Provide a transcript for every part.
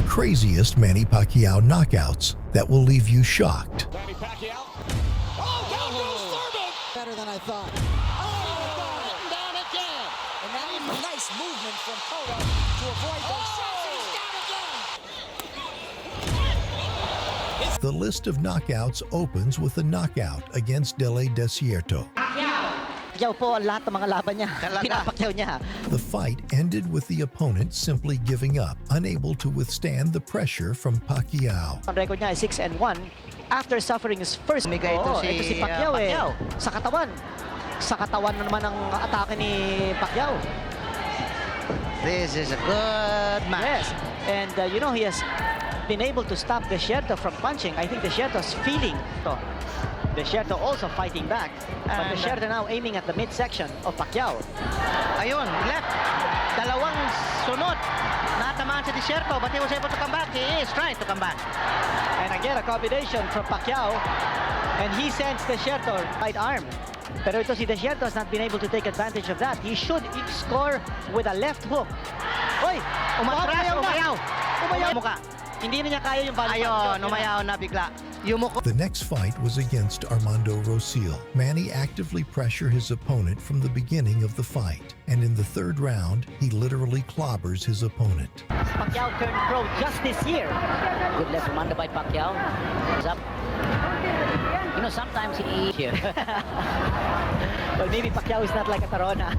craziest Manny Pacquiao knockouts that will leave you shocked. Manny Pacquiao. Oh, down goes Thurman! Better than I thought. Down again. And that was a nice movement from Cotto to avoid those shots. And he's down again. The list of knockouts opens with a knockout against Dele Desierto. Pacquiao po, lahat ng mga laban niya, pinapakyaw niya. The fight ended with the opponent simply giving up, unable to withstand the pressure from Pacquiao. Ang record niya ay 6-1 after suffering his first. Ito si Pacquiao sa katawan. Sa katawan na naman ang atake ni Pacquiao. This is a good match. Yes, and you know, he has been able to stop Desierto from punching. I think Desierto's feeling to. Desierto also fighting back, but Desierto now aiming at the midsection of Pacquiao. Ayun, left. Dalawang sunod. Natamaan si Desierto, but he was able to come back. He is trying to come back. And again, a combination from Pacquiao, and he sends Desierto right arm. Pero ito si Desierto has not been able to take advantage of that. He should score with a left hook. Oy! Umatras, umayaw. Muka. Hindi na niya kaya yung balik. Ayun, umayaw na bigla. The next fight was against Armando Rosil. Manny actively pressured his opponent from the beginning of the fight, and in the third round, he literally clobbers his opponent. Pacquiao turned pro just this year. Good left from under by Pacquiao. He's up. You know, sometimes he here. Well, maybe Pacquiao is not like a Tarona.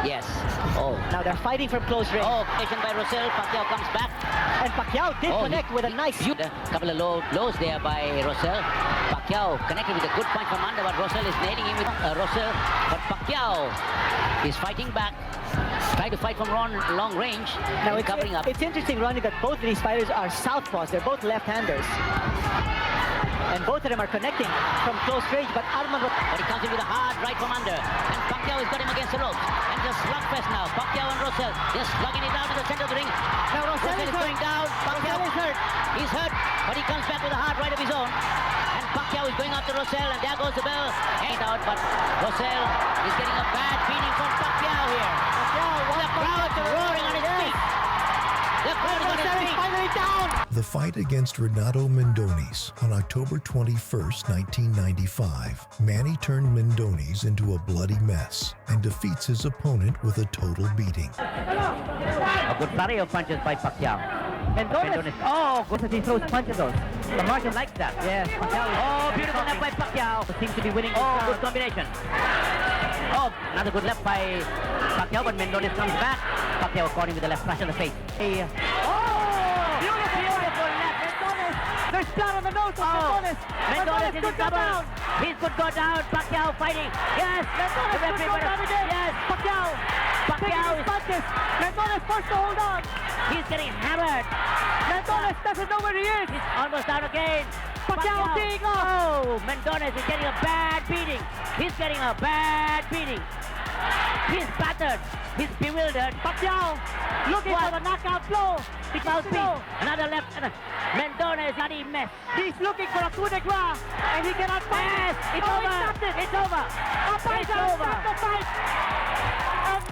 Yes. Oh. Now they're fighting from close range. Oh, patient by Rosil. Pacquiao comes back. And Pacquiao did connect with a nice... A couple of lows there by Rosil. Pacquiao connected with a good punch from under, but Rosil is nailing him with Rosil. But Pacquiao is fighting back. Trying to fight from long range. Now and covering up. It's interesting, Ronnie, that both of these fighters are southpaws. They're both left-handers. And both of them are connecting from close range, but Armando... But he comes in with a hard right from under. And Pacquiao has got him against the ropes. And just slugfest now. Pacquiao and Rosil just slugging it down to the center of the ring. Now Rosil is going down. Pacquiao is hurt. He's hurt, but he comes back with a hard right of his own. And Pacquiao is going after Rosil, and there goes the bell. Ain't out, but Rosil is getting a bad beating from Pacquiao here. The crowd roaring on its feet. The crowd is on its feet. Finally down. The fight against Renato Mandonis on October 21st, 1995, Manny turned Mandonis into a bloody mess and defeats his opponent with a total beating. A good flurry of punches by Pacquiao. Mandonis. Oh, good that he throws punches those. The market likes that. Yes. Oh, beautiful left by Pacquiao. Seems to be winning. Oh, good combination. Oh, another good left by Pacquiao, but Mandonis comes back. Pacquiao caught him with the left crash on the face. Beautiful left. Mandonis. There's blood on the nose of Mandonis. Mandonis is in trouble. He could go down. Pacquiao fighting. Yes. Mandonis could go down again. Yes. Pacquiao. Pacquiao is punches. Mandonis forced to hold on. He's getting hammered. Mandonis doesn't know where he is. He's almost down again. Pacquiao being off. Oh, Mandonis is getting a bad beating. He's getting a bad beating. He's battered. He's bewildered. Pacquiao looking for the knockout blow. Another left. Mandonis, bloody mess. He's looking for a coup de grace, and he cannot find Yes, it's over. It's over. It's over.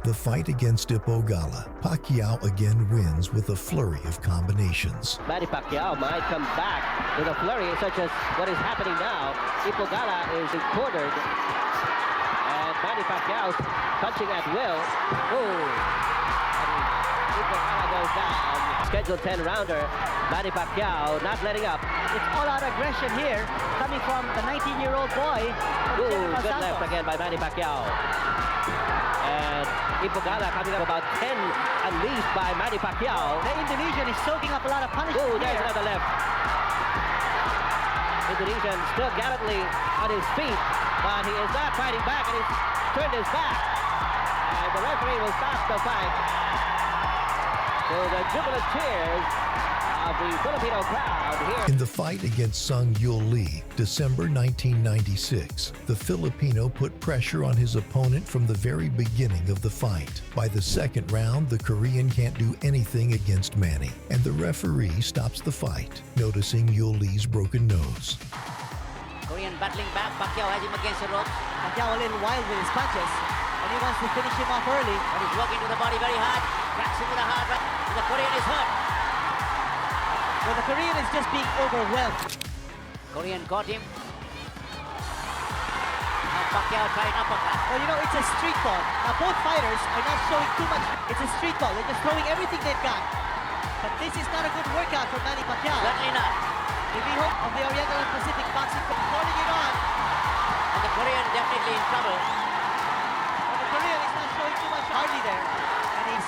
The fight against Ipogala, Pacquiao again wins with a flurry of combinations. Manny Pacquiao might come back with a flurry such as what is happening now. Ipogala is cornered, and Manny Pacquiao punching at will. Ipogala goes down. Scheduled 10-rounder. Manny Pacquiao not letting up. It's all-out aggression here, coming from the 19-year-old boy. Good left again by Manny Pacquiao. And Ipogala coming up about 10 unleashed by Manny Pacquiao. The Indonesian is soaking up a lot of punishment. Oh, there's another left. Indonesian still gallantly on his feet, but he is not fighting back, and he's turned his back. And the referee will stop the fight. So the jubilant cheers of the Filipino crowd here. In the fight against Sung Yul Lee, December 1996, the Filipino put pressure on his opponent from the very beginning of the fight. By the second round, the Korean can't do anything against Manny, and the referee stops the fight, noticing Yul Lee's broken nose. Korean battling back. Pacquiao has him against the ropes. Pacquiao a little wild with his punches, and he wants to finish him off early. But he's working to the body very hard. Cracks him with a hard right. The Korean is hurt. Well, the Korean is just being overwhelmed. Korean got him. Now Pacquiao tried uppercut. Well, you know, it's a street ball. Now, both fighters are not showing too much. It's a street ball. They're just throwing everything they've got. But this is not a good workout for Manny Pacquiao. Certainly not. The hope of the Oriental and Pacific boxing holding it on. And the Korean definitely in trouble. But the Korean is not showing too much hardly there. And he's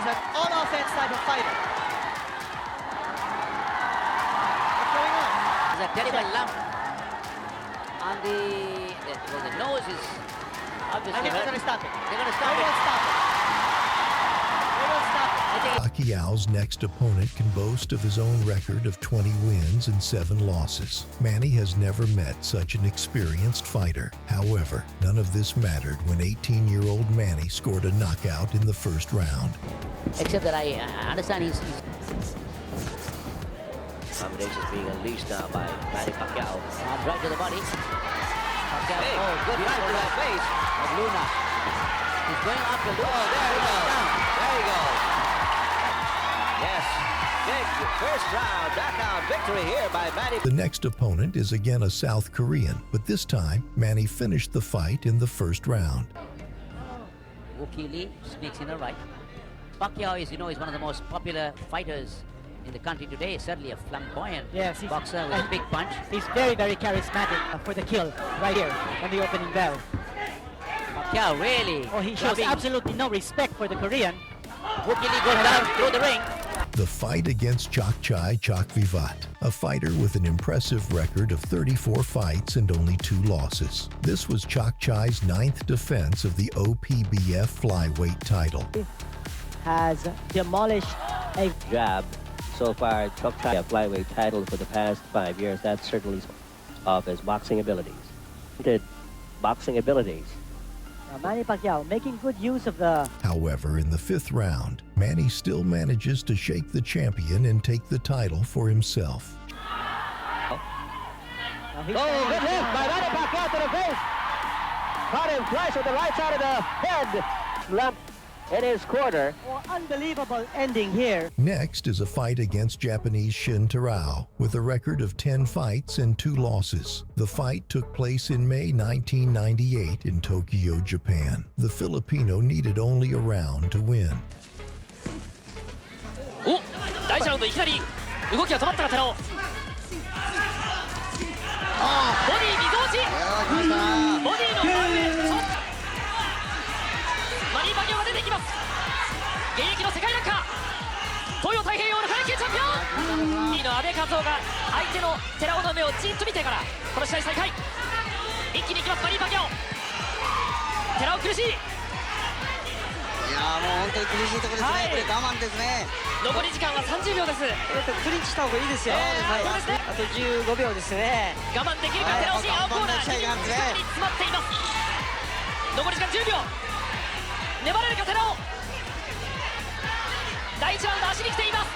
an all-offense type of fighter. What's going on? There's a terrible lump on the nose is obviously I think they're hurt. going to stop it. They're going to They stop will it. stop it. They will stop it. I think Pacquiao's next opponent can boast of his own record of 20 wins and 7 losses. Manny has never met such an experienced fighter. However, none of this mattered when 18-year-old Manny scored a knockout in the first round. except that I understand he's combinations being unleashed now by Manny Pacquiao. Right to the body. Pacquiao, good right to the face of Luna. He's going up the Luna. Oh, there he goes. There he goes. Yes, big first round knockout victory here by Manny. The next opponent is again a South Korean, but this time, Manny finished the fight in the first round. Wookie Lee sneaks in a right. Pacquiao is, is one of the most popular fighters in the country today. Certainly a flamboyant boxer with a big punch. He's very, very charismatic for the kill right here on the opening bell. Pacquiao really. Oh, he shows absolutely no respect for the Korean. Wookie Lee goes down through the ring. The fight against Chakchai Chakvivat, a fighter with an impressive record of 34 fights and only 2 losses. This was Chakchai's 9th defense of the OPBF flyweight title. Has demolished a Jab. So far, Chakchai a flyweight title for the past 5 years. That's certainly of his boxing abilities. Boxing abilities. Manny Pacquiao making good use of the... However, in the 5th round, Manny still manages to shake the champion and take the title for himself. Oh, good hit by Manny Pacquiao to the face. Caught him twice with the right side of the head. Lump in his quarter. Oh, unbelievable ending here. Next is a fight against Japanese Shin Terao with a record of 10 fights and 2 losses. The fight took place in May 1998 in Tokyo, Japan. The Filipino needed only a round to win. お、第1ラウンドいきなり動きが止まったか寺尾。ボディ溝落ち。ボディの真上。マニー・パキャオが出てきます。現役の世界ランカー、東洋太平洋の階級チャンピオン。2位の阿部和夫が相手の寺尾の目をじっと見てからこの試合再開。一気にいきますマニー・パキャオ。寺尾苦しい。いやーもう本当に苦しいところですね、これ我慢ですね。残り時間は30秒です。クリンチした方がいいですよ。そうですね。あと15秒ですね。我慢できるか寺尾新青コーナー近くに詰まっています。残り時間10秒。粘れるか寺尾。第1ラウンド足に来ています。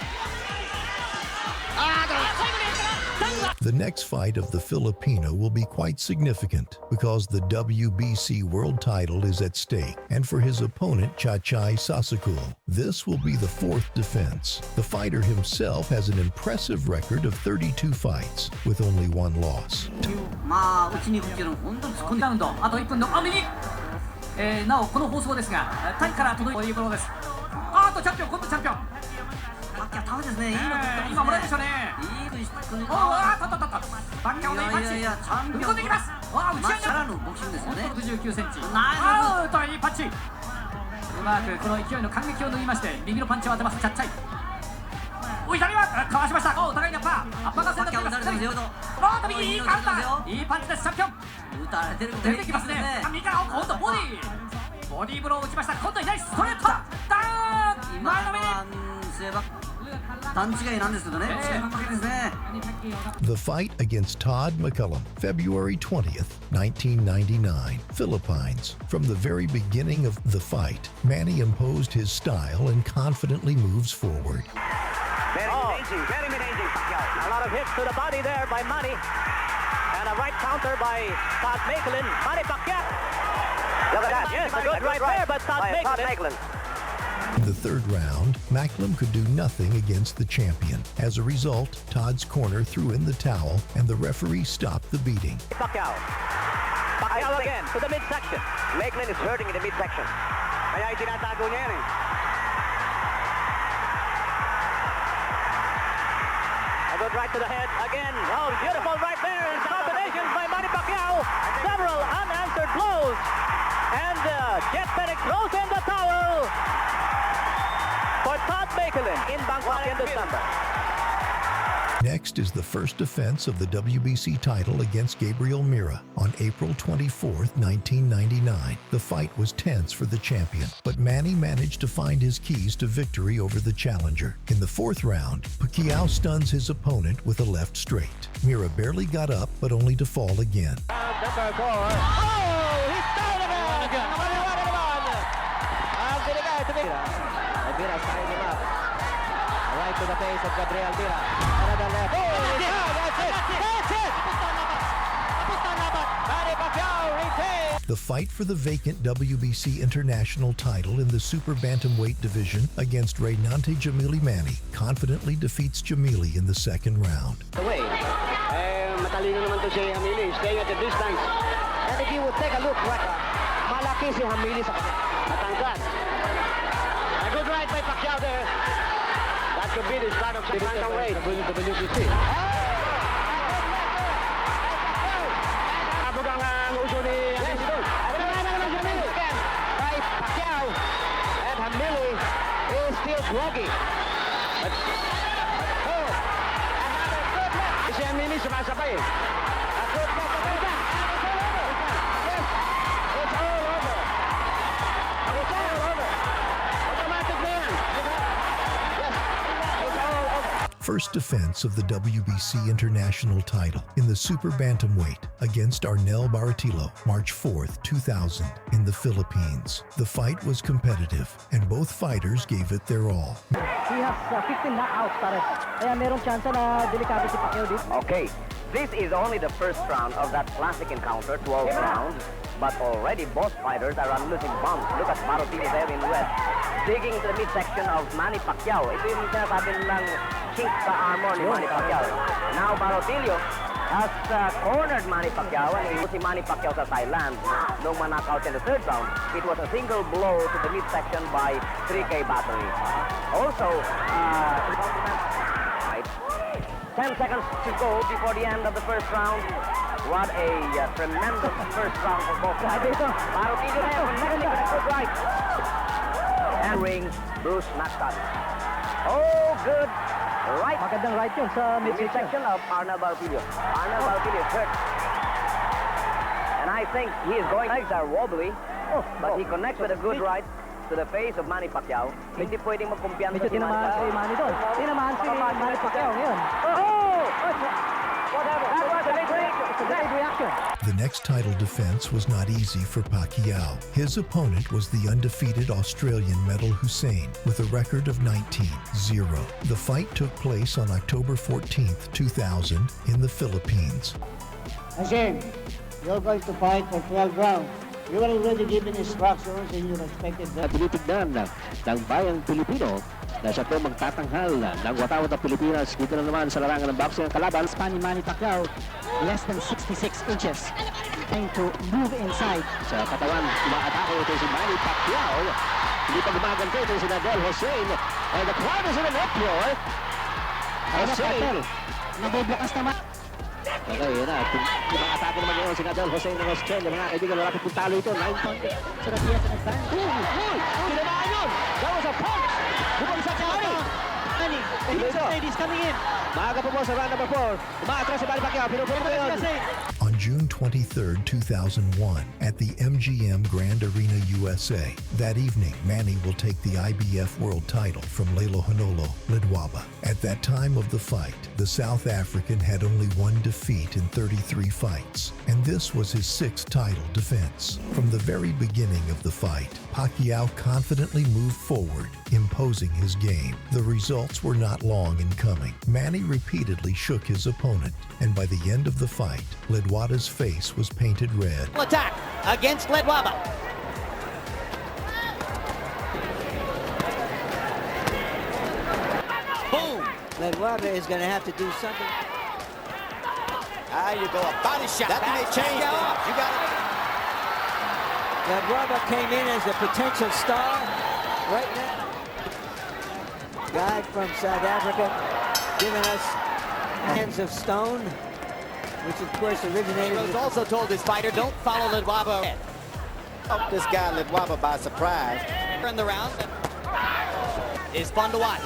最後のやつがダウンは。The next fight of the Filipino will be quite significant because the WBC world title is at stake, and for his opponent Chachai Sasakul, this will be the 4th defense. The fighter himself has an impressive record of 32 fights with only 1 loss. まあ打ちに行くけど本当に突っ込んでラウンドあと1分の右、なおこの放送ですがタイから届いているということです。あとチャンピオン今度チャンピオンバッキャタフですね。いいの今もらいましたね。いいああたバッキャオのいいパンチいやチャンピオン飛んできます。わあ打ち合いからのボクシングですよね。69センチああいいパンチ。うまくこの勢いの感激を抜きまして右のパンチを当てますチャッチャイ。お左はかわしました。お互いにアッパー合戦になっています。あー右いいカウンターいいパンチですチャンピオン。打たれてる出てきますね。右から今度ボディブローを打ちました。今度左ストレートダウン前のめり。段違いなんですけどね。負けですね。The fight against Todd McCullum, February 20th, 1999, Philippines. From the very beginning of the fight, Manny imposed his style and confidently moves forward. Very managing Pacquiao. A lot of hits to the body there by Manny. And a right counter by Todd McCullum. Manny Pacquiao. Look at that. Yes, a good right there by Todd McCullum. In the third round, McCullum could do nothing against the champion. As a result, Todd's corner threw in the towel and the referee stopped the beating. Pacquiao. Pacquiao again to the midsection. McCullum is hurting in the midsection. Kaya itinatago niya yan eh. A good right to the head again. Oh, beautiful right there. Combinations by Manny Pacquiao. Several unanswered blows. And Jet Fenix throws in the towel for Todd in Bangkok in December. Next is the first defense of the WBC title against Gabriel Meera on April 24, 1999. The fight was tense for the champion, but Manny managed to find his keys to victory over the challenger. In the fourth round, Pacquiao stuns his opponent with a left straight. Meera barely got up, but only to fall again. Number 4. Oh, he started again. Meera starting him up. Right to the face of Gabriel Meera. Another left. Oh, that's it. That's it. Manny Pacquiao retains. The fight for the vacant WBC international title in the super bantamweight division against Reynante Jamili Manny confidently defeats Jamili in the second round. Away. Matalino naman to si Jamili, staying at the distance. And if you would take a look, malaki si Jamili sa kanya. Matangkat. A good right by Pacquiao there. That could be the start of the bantamweight. WBC. Abog ang uso ni Jamili doon. Jamili again by Pacquiao. And Jamili is still groggy. Another good left. Si Jamili sumasabay eh. A good left. Yes, it's all over. It's all over. Automatic na yan. Yes, it's all over. First defense of the WBC international title in the super bantamweight against Baratilo, March 4th, 2000 in the Philippines. The fight was competitive and both fighters gave it their all. He has 15 knockouts, pare. Kaya merong chance na delikado si Pacquiao dito. Okay, this is only the first round of that classic encounter, 12 rounds. But already both fighters are on losing bumps. Look at Baratilo there in red, digging into the midsection of Manny Pacquiao. Ito yung sinasabi nilang chink sa armor ni Manny Pacquiao. Now Baratilo has cornered Manny Pacquiao, and si Manny Pacquiao sa Thailand nung ma-knockout in the third round. It was a single blow to the midsection by 3K battery. Also, 10 seconds to go before the end of the first round. What a tremendous first round for both fighters. Baratilo there connecting with a good right. And ring, Bruce McCullum. Oh, good right. Magandang right yun sa midsection of Armando Rosil. Armando Rosil is hurt. And I think he is going, legs are wobbly, but he connects with a good right to the face of Manny Pacquiao. Hindi pwedeng magkumpiyansa medyo tinamaan si Manny doon. Tinamaan si Manny Pacquiao ngayon. Oh! Whatever. That was a big reaction. The next title defense was not easy for Pacquiao. His opponent was the undefeated Australian medal Hussein with a record of 19-0. The fight took place on October 14th, 2000 in the Philippines. Hussein, you're going to fight for 12 rounds. You were already given instructions and you respected them. Tinitignan ng bayang Pilipino na siya po magtatanghal ng watawat ng Pilipinas. Dito na naman sa larangan ng boxing ang kalaban. Manny Pacquiao, less than 66 inches. Trying to move inside. Sa katawan, umaatake ito si Manny Pacquiao. Hindi pa gumaganto ito si Dele Hussein. And the crowd is in an uproar. Hussein. Nabubukas naman. Okay, yun na. Umaatake naman ngayon si Dele Hussein ng Australia. Mga kaibigan, wala pong talo ito. 9 points. So that he has an advantage. Tinamaan yun! That was a punch! Bumagsak si Manny! Manny, he's coming in. Maaga po mo sa round number 4. Umaatras si Manny Pacquiao. Pinupuro ko yun. On June 23, 2001, at the MGM Grand Arena, USA. That evening, Manny will take the IBF World title from Lelo Honolo Lidwaba. At that time of the fight, the South African had only one defeat in 33 fights, and this was his 6th title defense. From the very beginning of the fight, Pacquiao confidently moved forward, imposing his game. The results were not long in coming. Manny repeatedly shook his opponent, and by the end of the fight, Lidwaba's face was painted red. Attack against Lidwaba. Ledwaba is going to have to do something. There you go, a body shot. That may change things. You got it. Ledwaba came in as a potential star right now. Guy from South Africa giving us Hands of Stone, which of course originated. He was also told his fighter, don't follow Ledwaba. Oh, this guy Ledwaba by surprise. In the round is fun to watch.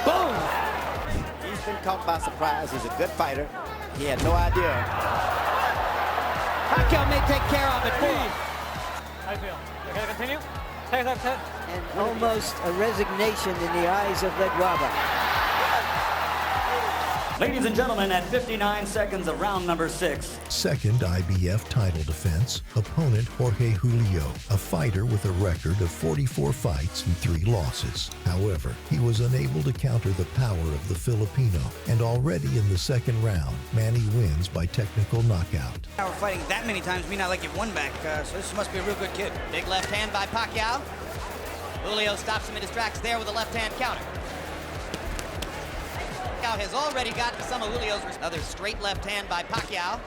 Boom! He's been caught by surprise. He's a good fighter. He had no idea. Pacquiao may take care of it for him. How do you feel? You gotta continue? And almost a resignation in the eyes of Ledwaba. Ladies and gentlemen, at 59 seconds of round number 6. Second IBF title defense, opponent Jorge Julio, a fighter with a record of 44 fights and 3 losses. However, he was unable to counter the power of the Filipino, and already in the second round, Manny wins by technical knockout. We're fighting that many times, me not like get one back, so this must be a real good kid. Big left hand by Pacquiao. Julio stops him in his tracks there with a left hand counter. Pacquiao has already gotten some of Julio's. Another straight left hand by Pacquiao.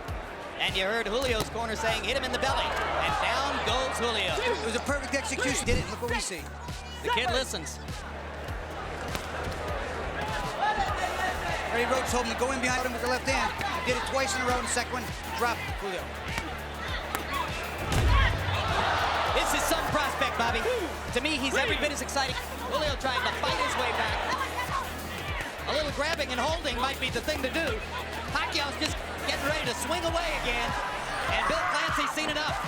And you heard Julio's corner saying, hit him in the belly. And down goes Julio. It was a perfect execution. Did it? Look what we see. The kid listens. Freddie Roach told him to go in behind him with the left hand. He did it twice in a row. In the second one, dropped Julio. It's his son prospect, Bobby. To me, he's every bit as exciting. Julio trying to fight his way back. A little grabbing and holding might be the thing to do. Pacquiao's just getting ready to swing away again. And Bill Clancy's seen enough.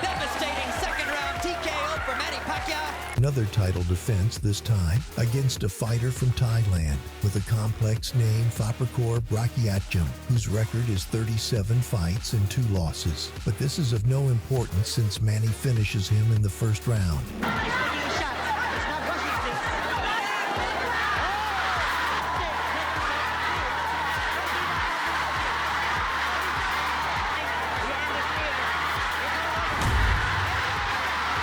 Devastating second round TKO for Manny Pacquiao. Another title defense, this time against a fighter from Thailand with a complex name, Faprikor Brachiatum, whose record is 37 fights and 2 losses. But this is of no importance since Manny finishes him in the first round.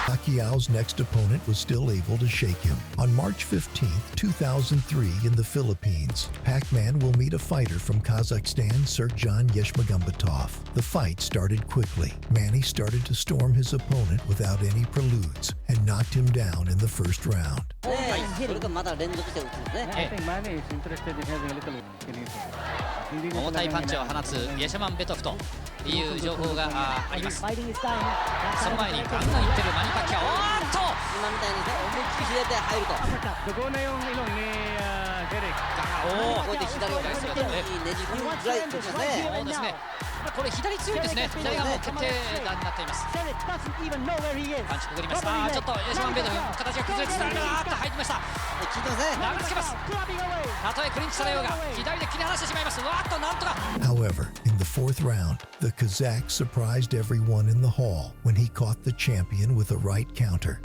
Pacquiao's next opponent was still able to shake him. On March 15, 2003 in the Philippines, Pac-Man will meet a fighter from Kazakhstan, Serjan Yeseshmagatov. The fight started quickly. Manny started to storm his opponent without any preludes and knocked him down in the first round. I think Manny is interested in having a little 重たいパンチを放つイェシャマンベトフという情報があります。その前にガンガンいってるマニパキャオ。今みたいに思いっきり左で入ると。こうやって左を返すことでねじ込みづらいとですね。そうですね。これ左強いですね。左がもう決定打になっています。パンチくぐります。ちょっとイェシャマンベトフ形が崩れつつあるが入りました。効いてますね。投げつけます。たとえクリンチされようが左で切り離してしまいます。However, in the fourth round, the Kazakh surprised everyone in the hall when he caught the champion with a right counter.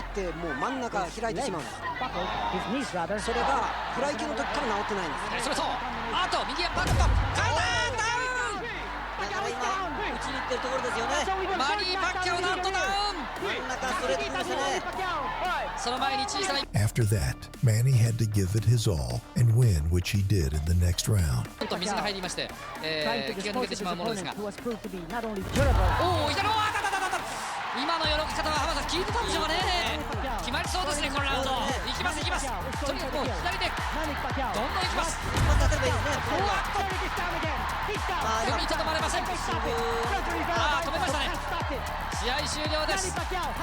After that, Manny had to give it his all and win, which he did in the next round. 水が入りまして、気が抜けてしまうものですが。今のよろけ方は浜田さん聞いてたんでしょうかね。決まりそうですねこのラウンド。いきますいきます。とにかくもう左でどんどんいきます。踏みとどまれません。止めましたね。試合終了です。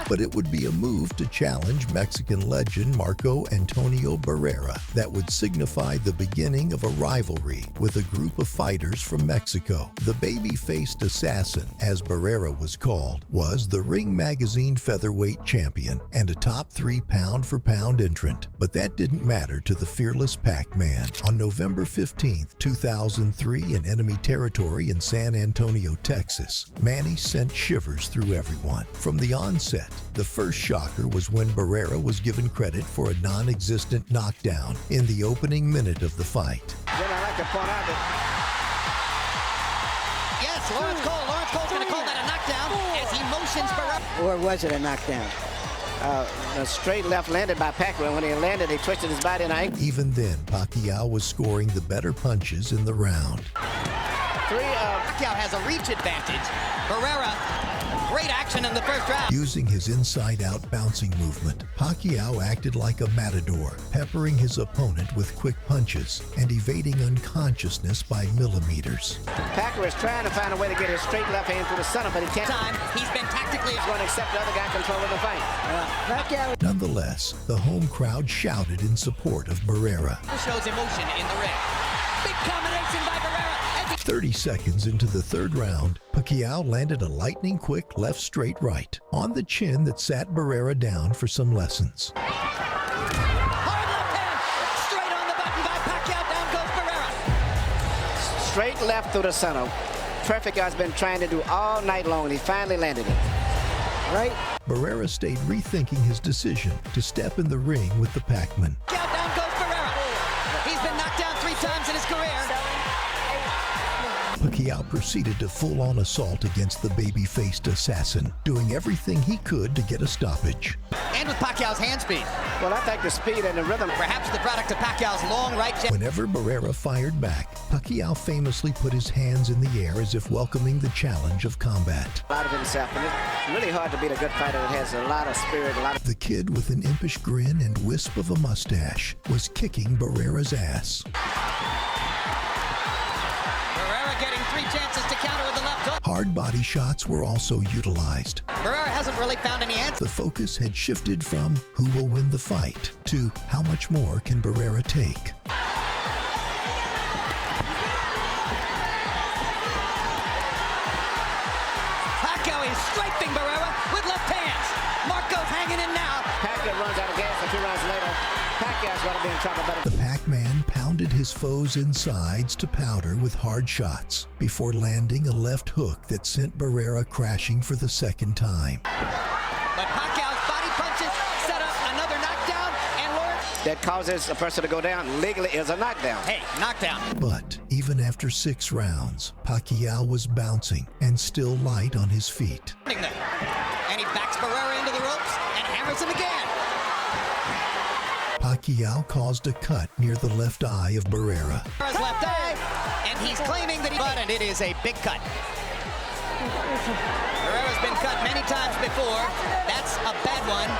But it would be a move to challenge Mexican legend Marco Antonio Barrera that would signify the beginning of a rivalry with a group of fighters from Mexico. The baby-faced assassin, as Barrera was called, was the Ring Magazine featherweight champion and a top 3 pound-for-pound entrant. But that didn't matter to the fearless Pac-Man. On November 15, 2003 in enemy territory in San Antonio, Texas, Manny sent shivers through everyone. From the onset, the first shocker was when Barrera was given credit for a non-existent knockdown in the opening minute of the fight. Then I like to point out that yes, Lawrence Cole's going to call that a knockdown as he motions Barrera. Or was it a knockdown? A straight left landed by Pacquiao. When he landed, he twisted his body and ankle. Even then, Pacquiao was scoring the better punches in the round. Pacquiao has a reach advantage. Barrera, great action in the first round. Using his inside-out bouncing movement, Pacquiao acted like a matador, peppering his opponent with quick punches and evading unconsciousness by millimeters. Pacquiao is trying to find a way to get his straight left hand through the center, but he can't. He's been tactically going to accept the other guy controlling the fight. Nonetheless, the home crowd shouted in support of Barrera. Shows emotion in the ring. Big combination by Barrera. 30 seconds into the third round, Pacquiao landed a lightning-quick left straight right on the chin that sat Barrera down for some lessons. Hard left hand, straight on the button by Pacquiao. Down goes Barrera. Straight left through the center. Perfect guy's been trying to do all night long, and he finally landed it. Right? Barrera stayed rethinking his decision to step in the ring with the Pac-Man. Down goes Barrera. He's been knocked down 3 times in his career. Pacquiao proceeded to full-on assault against the baby-faced assassin, doing everything he could to get a stoppage. And with Pacquiao's hand speed. Well, I think the speed and the rhythm, perhaps the product of Pacquiao's long right jab. Whenever Barrera fired back, Pacquiao famously put his hands in the air as if welcoming the challenge of combat. A lot of himself, and it's really hard to beat a good fighter that has a lot of spirit, The kid with an impish grin and wisp of a mustache was kicking Barrera's ass. Getting 3 chances to counter with the left hook. Hard body shots were also utilized. Barrera hasn't really found any answer. The focus had shifted from who will win the fight to how much more can Barrera take. Pacquiao is strafing Barrera with left hands. Marco's hanging in now. Pacquiao runs out of gas a few rounds later. Pacquiao's going to be in trouble. The Pac-Man pounded his foes' insides to powder with hard shots before landing a left hook that sent Barrera crashing for the second time. But Pacquiao's body punches set up another knockdown, and Lawrence... That causes a person to go down legally is a knockdown. Hey, knockdown. But even after 6 rounds, Pacquiao was bouncing and still light on his feet. And he backs Barrera into the ropes and hammers him again. Pacquiao caused a cut near the left eye of Barrera. Barrera's left eye, and he's claiming that and it is a big cut. Barrera's been cut many times before. That's a bad one,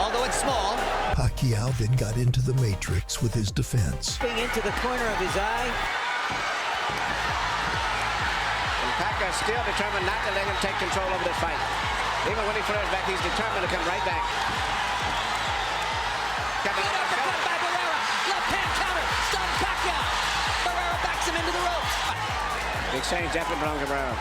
although it's small. Pacquiao then got into the matrix with his defense. Into the corner of his eye. And Pacquiao's still determined not to let him take control over the fight. Even when he throws back, he's determined to come right back. Uppercut by Barrera. Left hand counter. Stuns Pacquiao. Barrera backs him into the ropes. The exchange definitely belongs to Barrera.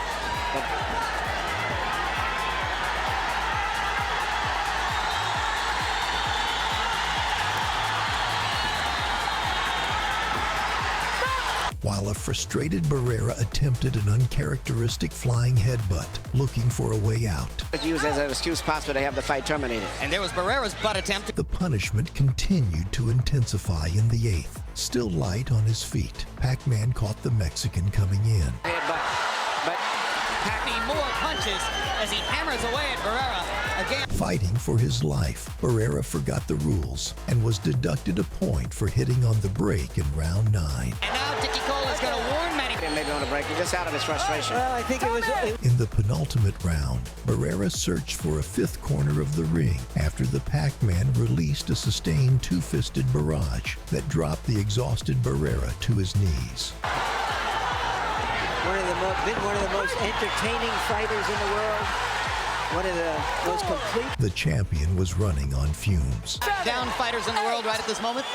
While a frustrated Barrera attempted an uncharacteristic flying headbutt, looking for a way out. Used as an excuse possible to have the fight terminated. And there was Barrera's butt attempt. The punishment continued to intensify in the 8th. Still light on his feet, Pac-Man caught the Mexican coming in. But packing more punches as he hammers away at Barrera again. Fighting for his life, Barrera forgot the rules and was deducted a point for hitting on the break in round 9. And now Dicky Cole is going to warn Manny. Maybe on the break, just out of his frustration. Well, I think it was... In the penultimate round, Barrera searched for a 5th corner of the ring after the Pac-Man released a sustained 2-fisted barrage that dropped the exhausted Barrera to his knees. Been one of the most entertaining fighters in the world. One of the most complete. The champion was running on fumes. Down fighters in the world right at this moment.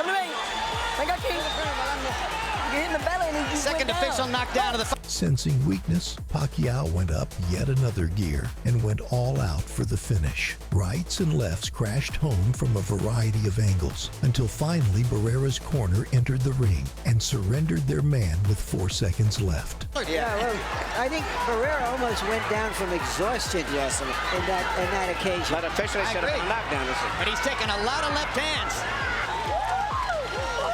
Second official knockdown of the fight. Sensing weakness, Pacquiao went up yet another gear and went all out for the finish. Rights and lefts crashed home from a variety of angles until finally Barrera's corner entered the ring and surrendered their man with 4 seconds left. Yeah, well, I think Barrera almost went down from exhaustion. Yes, in that occasion. But officially should have been knocked down. But he's taken a lot of left hands.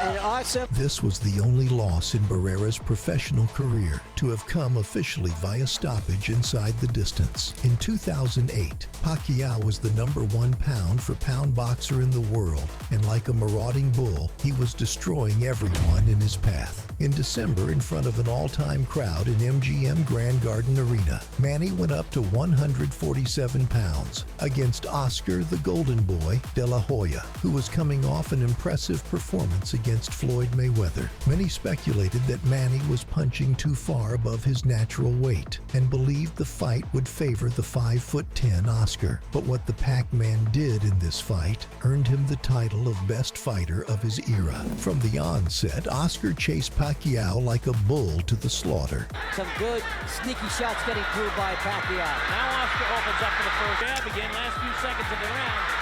And awesome. This was the only loss in Barrera's professional career to have come officially via stoppage inside the distance. In 2008, Pacquiao was the #1 pound-for-pound boxer in the world, and like a marauding bull, he was destroying everyone in his path. In December, in front of an all-time crowd in MGM Grand Garden Arena, Manny went up to 147 pounds against Oscar the Golden Boy De La Hoya, who was coming off an impressive performance against Floyd Mayweather. Many speculated that Manny was punching too far above his natural weight and believed the fight would favor the 5'10" Oscar. But what the Pac-Man did in this fight earned him the title of best fighter of his era. From the onset, Oscar chased Pacquiao like a bull to the slaughter. Some good sneaky shots getting through by Pacquiao. Now Oscar opens up for the first jab again, last few seconds of the round.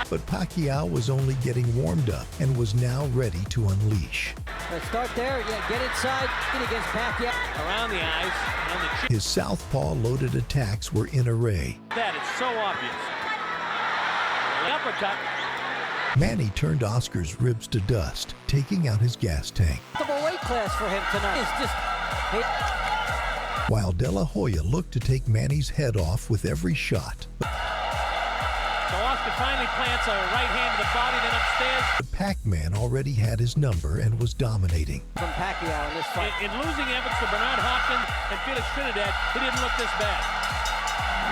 But Pacquiao was only getting warmed up and was now ready to unleash. Let's start there. Yeah, get inside. Get against Pacquiao. Around the eyes and the chin. His southpaw-loaded attacks were in array. That is so obvious. The uppercut. Manny turned Oscar's ribs to dust, taking out his gas tank. Double weight class for him tonight. It's just... While De La Hoya looked to take Manny's head off with every shot. So Oscar finally plants a right hand to the body, then upstairs. The Pac-Man already had his number and was dominating. From Pacquiao in this fight. In losing efforts to Bernard Hopkins and Felix Trinidad, he didn't look this bad.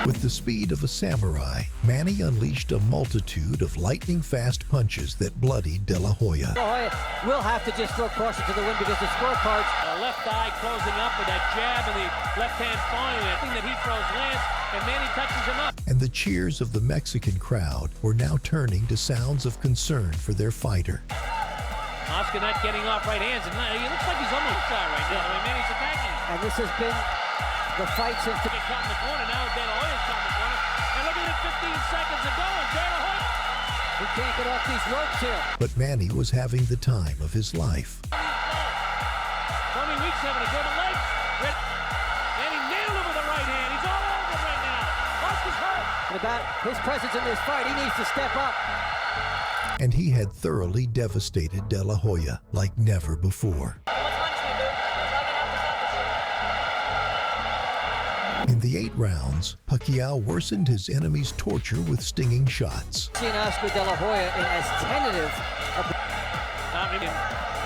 With the speed of a samurai, Manny unleashed a multitude of lightning-fast punches that bloodied De La Hoya. De La Hoya will have to just throw caution to the wind because the scorecards... Left eye closing up with that jab and the left hand following it. That he throws lands, and Manny touches him up. And the cheers of the Mexican crowd were now turning to sounds of concern for their fighter. Oscar not getting off right hands, and he looks like he's almost shot right now. I mean, Manny's attacking him. And this has been the fight since... He caught in the corner, now De La Hoya's caught in the corner. And look at it, 15 seconds ago, and De La Hoya... He can't get off these ropes here. But Manny was having the time of his life. Tony Weeks having a good leg. And he nailed him with the right hand. He's all over right now. Oscar's hurt. Without his presence in this fight, he needs to step up. And he had thoroughly devastated De La Hoya like never before. In the 8 rounds, Pacquiao worsened his enemy's torture with stinging shots. Seen Oscar De La Hoya in as tentative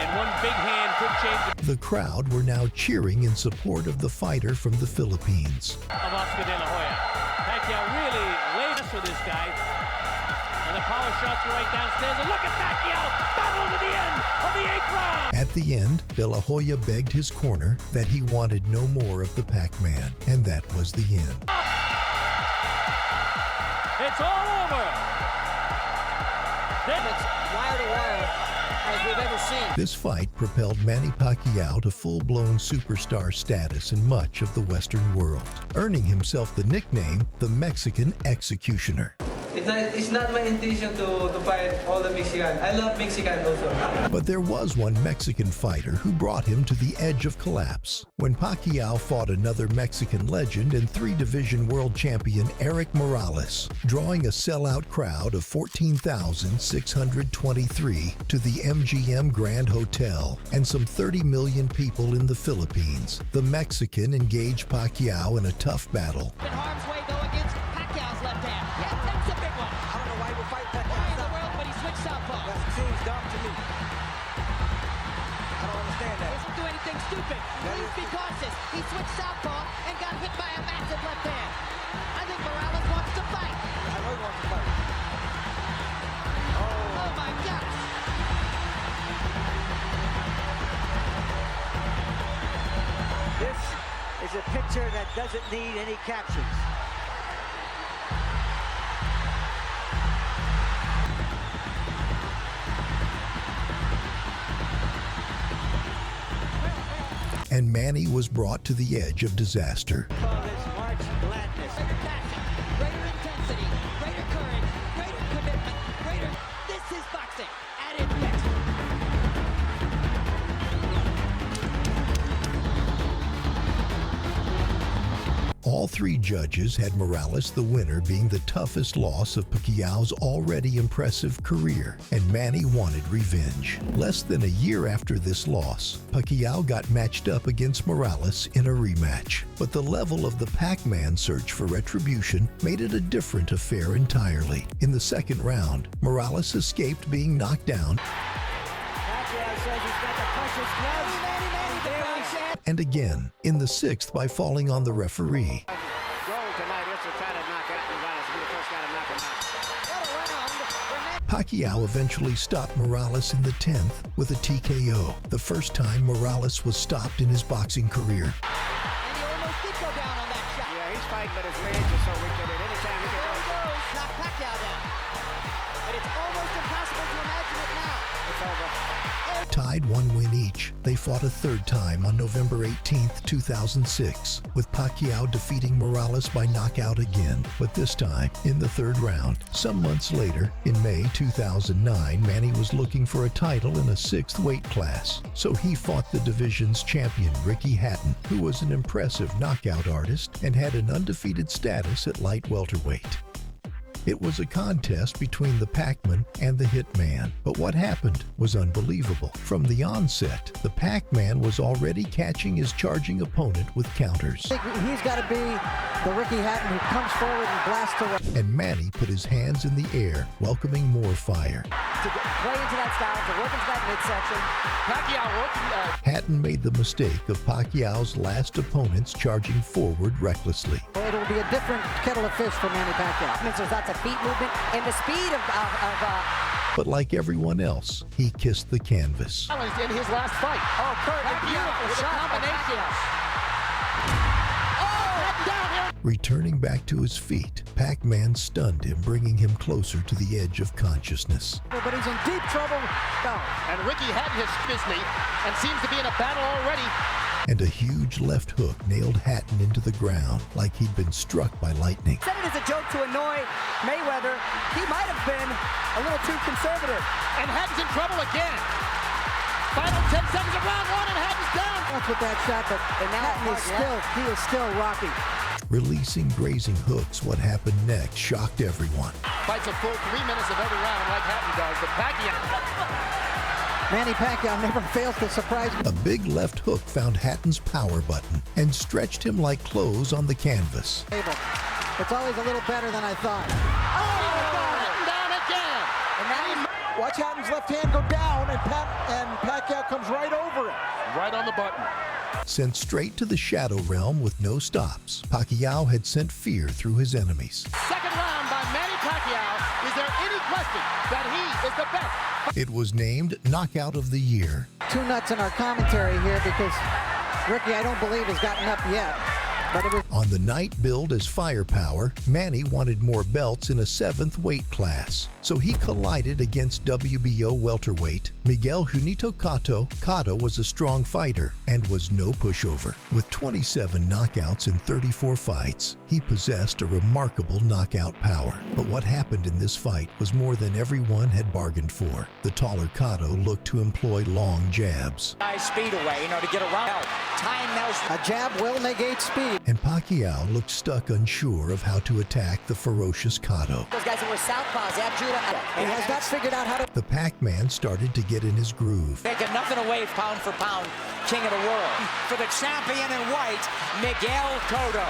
and one big hand could change the crowd were now cheering in support of the fighter from the Philippines. Of Oscar De La Hoya. Pacquiao really laid us for this guy. And the power shots are right downstairs. And look at Pacquiao battle to the end of the 8th round. At the end, De La Hoya begged his corner that he wanted no more of the Pac-Man, and that was the end. It's all over. Then it's wire to wire as we've ever seen. This fight propelled Manny Pacquiao to full-blown superstar status in much of the Western world, earning himself the nickname the Mexican Executioner. It's not my intention to fight all the Mexican. I love Mexican also. But there was one Mexican fighter who brought him to the edge of collapse. When Pacquiao fought another Mexican legend and 3-division world champion Erik Morales, drawing a sellout crowd of 14,623 to the MGM Grand Hotel and some 30 million people in the Philippines, the Mexican engaged Pacquiao in a tough battle. Stupid. Please be cautious. He switched southpaw and got hit by a massive left hand. I think Morales wants to fight. I know he wants to fight. Oh my gosh. This is a picture that doesn't need any captions. And Manny was brought to the edge of disaster. Greater passion, greater intensity, greater courage, greater commitment, greater... This is boxing at its best. All three judges had Morales the winner, being the toughest loss of Pacquiao's already impressive career, and Manny wanted revenge. Less than a year after this loss, Pacquiao got matched up against Morales in a rematch. But the level of the Pac-Man search for retribution made it a different affair entirely. In the second round, Morales escaped being knocked down, and again in the sixth by falling on the referee. Pacquiao eventually stopped Morales in the 10th with a TKO, the first time Morales was stopped in his boxing career. And he almost did go down on that shot. Yeah, he's fighting, but his range is so weak that at any time he can go. Knock Pacquiao down. But it's almost impossible to imagine it now. It's over. Tied one win each, they fought a third time on November 18, 2006, with Pacquiao defeating Morales by knockout again, but this time in the third round. Some months later, in May 2009, Manny was looking for a title in a sixth weight class, so he fought the division's champion Ricky Hatton, who was an impressive knockout artist and had an undefeated status at light welterweight. It was a contest between the Pac-Man and the Hitman, but what happened was unbelievable. From the onset, the Pac-Man was already catching his charging opponent with counters. He's got to be the Ricky Hatton who comes forward and blasts away. And Manny put his hands in the air, welcoming more fire. To play into that style, to work into that midsection. Pacquiao working. Hatton made the mistake of Pacquiao's last opponents charging forward recklessly. It will be a different kettle of fish for Manny Pacquiao. There's lots of feet movement and the speed of But like everyone else, he kissed the canvas. In his last fight. Oh, Kurt, a beautiful shot combination. Oh, down here. Returning back to his feet, Pac-Man stunned him, bringing him closer to the edge of consciousness. But he's in deep trouble. Down. And Ricky Hatton has his knee and seems to be in a battle already. And a huge left hook nailed Hatton into the ground like he'd been struck by lightning. Said it as a joke to annoy Mayweather. He might have been a little too conservative. And Hatton's in trouble again. Final 10 seconds of round one, and Hatton's down. That's with that shot, but Hatton is still rocky. Releasing grazing hooks, what happened next shocked everyone. Fights a full 3 minutes of every round like Hatton does, but Manny Pacquiao never fails to surprise me. A big left hook found Hatton's power button and stretched him like clothes on the canvas. It's always a little better than I thought. Hatton down again. And watch Hatton's left hand go down, and Pacquiao comes right over it. Right on the button. Sent straight to the shadow realm with no stops, Pacquiao had sent fear through his enemies. Second round by Manny Pacquiao. Is there any question that he is the best? It was named Knockout of the Year. Two nuts in our commentary here because Ricky, I don't believe, has gotten up yet. But it was on the night billed as Firepower, Manny wanted more belts in a 7th weight class, so he collided against WBO welterweight Miguel Cotto. Cotto was a strong fighter and was no pushover. With 27 knockouts in 34 fights, he possessed a remarkable knockout power. But what happened in this fight was more than everyone had bargained for. The taller Cotto looked to employ long jabs. Nice speed away, to get around. Time now. A jab will negate speed. And Pacquiao looked stuck, unsure of how to attack the ferocious Cotto. Those guys that were southpaws, He has not figured out how to. The Pac-Man started to get in his groove. Taking nothing away pound for pound, king of the world. For the champion in white, Miguel Cotto.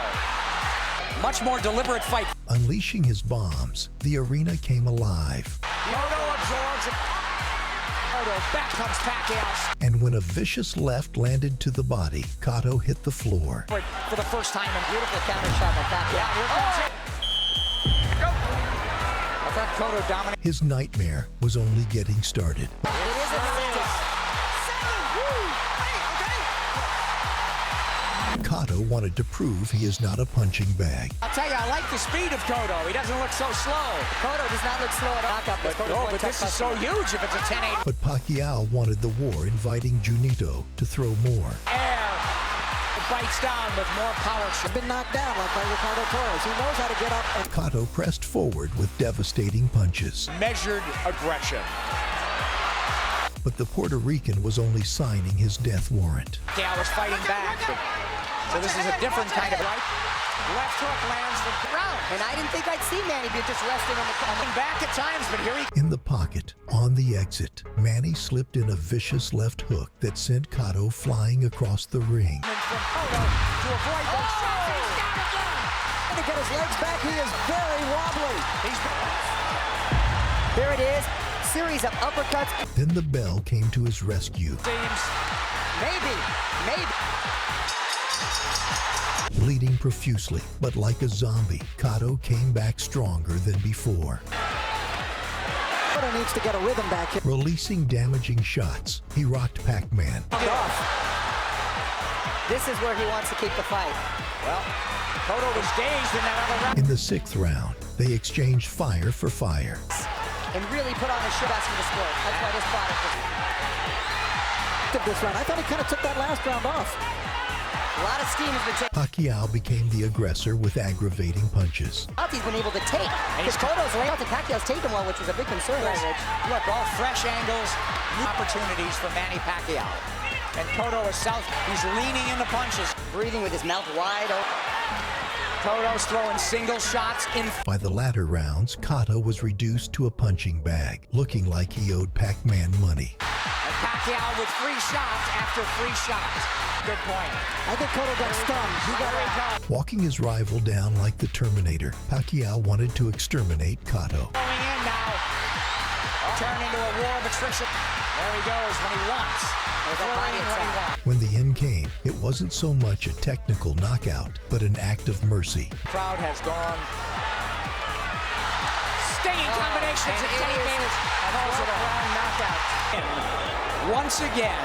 Much more deliberate fight. Unleashing his bombs, the arena came alive. Cotto absorbs it. Cotto, back comes Pacquiao. And when a vicious left landed to the body, Cotto hit the floor. For the first time in beautiful counter shot by Pacquiao. Yeah, here comes it. Go. I thought Cotto dominated. His nightmare was only getting started. Cotto wanted to prove he is not a punching bag. I'll tell you, I like the speed of Cotto. He doesn't look so slow. Cotto does not look slow at all. But this is so huge if it's a 10-8. But Pacquiao wanted the war, inviting Junito to throw more. Air. It bites down with more power. He's been knocked down like by Ricardo Torres. He knows how to get up. And Cotto pressed forward with devastating punches. Measured aggression. But the Puerto Rican was only signing his death warrant. Pacquiao was fighting back. So this is a different kind of fight. Left hook lands from round. And I didn't think I'd see Manny be just resting on the back at times, but here he... In the pocket, on the exit, Manny slipped in a vicious left hook that sent Cotto flying across the ring. From Cotto to avoid those shots. He's down again. To get his legs back, he is very wobbly. There it is. Series of uppercuts. Then the bell came to his rescue. Maybe. Bleeding profusely, but like a zombie, Cotto came back stronger than before. Cotto needs to get a rhythm back here. Releasing damaging shots, he rocked Pac-Man. This is where he wants to keep the fight. Well, Cotto was dazed in that other round. In the 6th round, they exchanged fire for fire. And really put on a show asking the sport. That's why this product was... This round. I thought he kind of took that last round off. A lot of steam has been taken. Pacquiao became the aggressor with aggravating punches. He's been able to take. Because Cotto's laying out and Pacquiao's taken well, which was a big concern. Look, all fresh angles, new opportunities for Manny Pacquiao. And Cotto is south. He's leaning into punches. Breathing with his mouth wide open. Cotto's throwing single shots in. By the latter rounds, Cotto was reduced to a punching bag, looking like he owed Pac-Man money. And Pacquiao with 3 shots after 3 shots. Good point. I think Cotto got stunned. He got Walking his rival down like the Terminator, Pacquiao wanted to exterminate Cotto. Going in now. Turn into a war of attrition. There he goes when he wants. When the end came, it wasn't so much a technical knockout, but an act of mercy. Crowd has gone. Stinging combinations of Teddy Bayless. Knockout. Once again.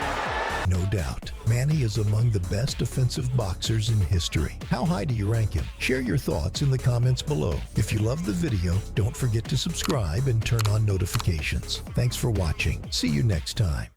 No doubt, Manny is among the best defensive boxers in history. How high do you rank him? Share your thoughts in the comments below. If you love the video, don't forget to subscribe and turn on notifications. Thanks for watching. See you next time.